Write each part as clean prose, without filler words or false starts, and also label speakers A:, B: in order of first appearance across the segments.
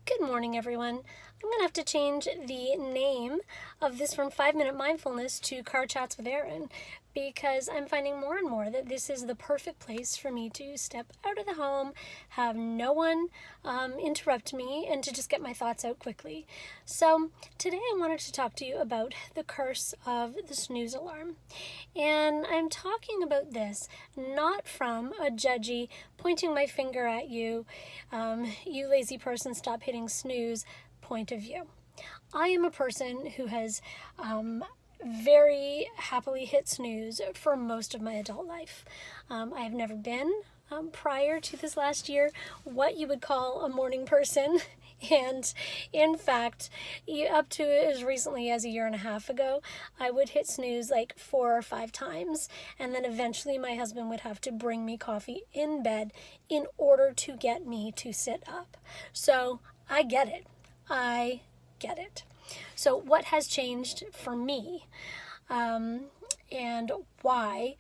A: Good morning, everyone. I'm going to have to change the name of this from 5-Minute Mindfulness to Car Chats with Erin because I'm finding more and more that this is the perfect place for me to step out of the home, have no one interrupt me, and to just get my thoughts out quickly. So today I wanted to talk to you about the curse of the snooze alarm. And I'm talking about this not from a judgy, pointing my finger at you, you lazy person, stop hitting snooze point of view. I am a person who has very happily hit snooze for most of my adult life. I have never been, prior to this last year, what you would call a morning person. And in fact, up to as recently as a year and a half ago, I would hit snooze like 4 or 5 times. And then eventually my husband would have to bring me coffee in bed in order to get me to sit up. So I get it. I get it. So what has changed for me and why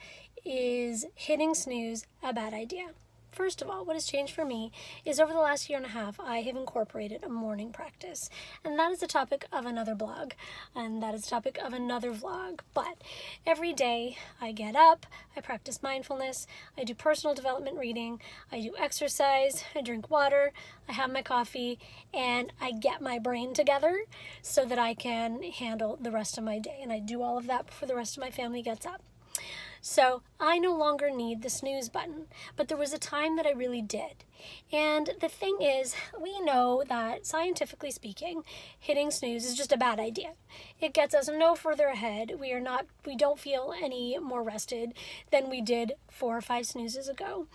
A: is hitting snooze a bad idea? First of all, what has changed for me is over the last year and a half, I have incorporated a morning practice. And that is the topic of another blog, and that is the topic of another vlog. But every day I get up, I practice mindfulness, I do personal development reading, I do exercise, I drink water, I have my coffee, and I get my brain together so that I can handle the rest of my day. And I do all of that before the rest of my family gets up. So I no longer need the snooze button, but there was a time that I really did. And the thing is, we know that scientifically speaking, hitting snooze is just a bad idea. It gets us no further ahead. We don't feel any more rested than we did 4 or 5 snoozes ago.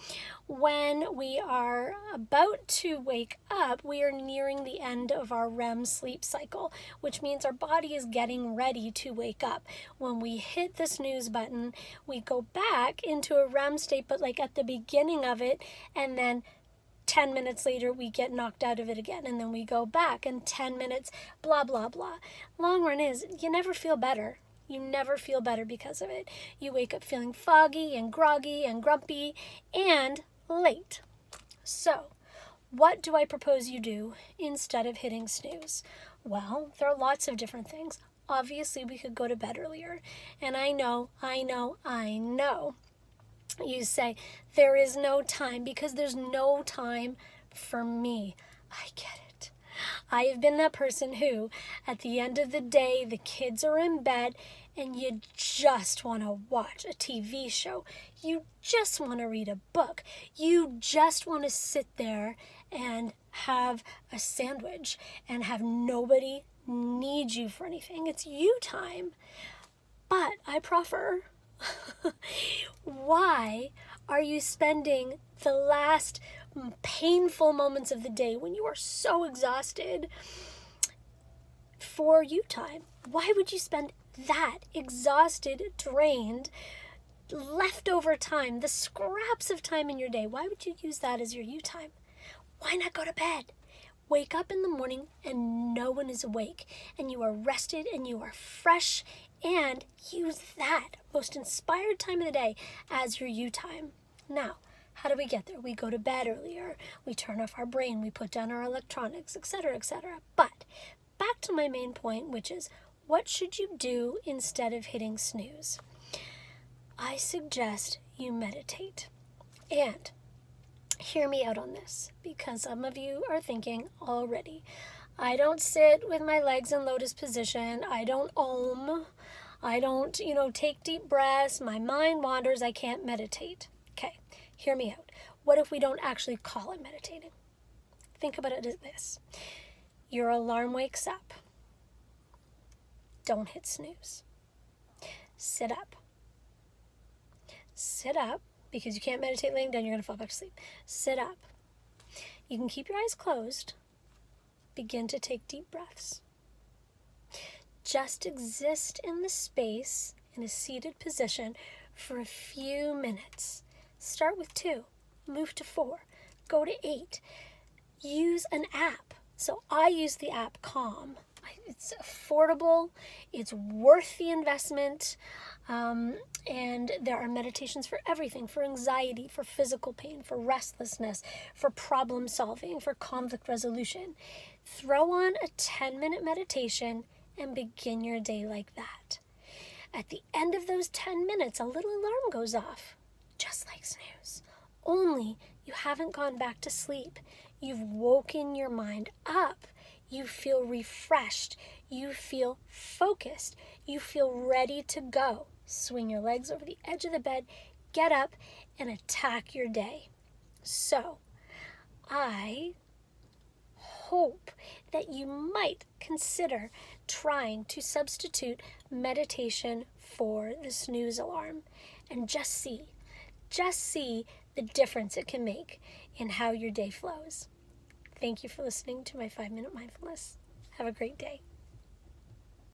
A: When we are about to wake up, we are nearing the end of our REM sleep cycle, which means our body is getting ready to wake up. When we hit the snooze button, we go back into a REM state, but like at the beginning of it, and then 10 minutes later, we get knocked out of it again, and then we go back, and 10 minutes, blah, blah, blah. Long run is, you never feel better. You never feel better because of it. You wake up feeling foggy and groggy and grumpy and late. So, what do I propose you do instead of hitting snooze? Well, there are lots of different things. Obviously, we could go to bed earlier. And I know. You say, there is no time because there's no time for me. I get it. I have been that person who, at the end of the day, the kids are in bed and you just want to watch a TV show. You just want to read a book. You just want to sit there and have a sandwich and have nobody need you for anything. It's you time. But I proffer, why are you spending the last painful moments of the day when you are so exhausted for you time? Why would you spend that exhausted, drained, leftover time, the scraps of time in your day? Why would you use that as your you time? Why not go to bed? Wake up in the morning and no one is awake, and you are rested and you are fresh, and use that most inspired time of the day as your you time. Now, how do we get there? We go to bed earlier, we turn off our brain, we put down our electronics, etc., etc. But back to my main point, which is, what should you do instead of hitting snooze? I suggest you meditate. And hear me out on this, because some of you are thinking already, I don't sit with my legs in lotus position, I don't I don't, take deep breaths, my mind wanders, I can't meditate. Okay, hear me out. What if we don't actually call it meditating? Think about it as this. Your alarm wakes up. Don't hit snooze. Sit up. Sit up, because you can't meditate laying down, you're going to fall back to sleep. Sit up. You can keep your eyes closed. Begin to take deep breaths. Just exist in the space in a seated position for a few minutes. Start with 2, move to 4, go to 8. Use an app. So I use the app Calm. It's affordable, it's worth the investment, and there are meditations for everything, for anxiety, for physical pain, for restlessness, for problem solving, for conflict resolution. Throw on a 10-minute meditation and begin your day like that. At the end of those 10 minutes, a little alarm goes off, just like snooze. Only you haven't gone back to sleep. You've woken your mind up. You feel refreshed. You feel focused. You feel ready to go. Swing your legs over the edge of the bed, get up, and attack your day. So, I hope that you might consider trying to substitute meditation for the snooze alarm and just see the difference it can make in how your day flows. Thank you for listening to my 5-minute mindfulness. Have a great day.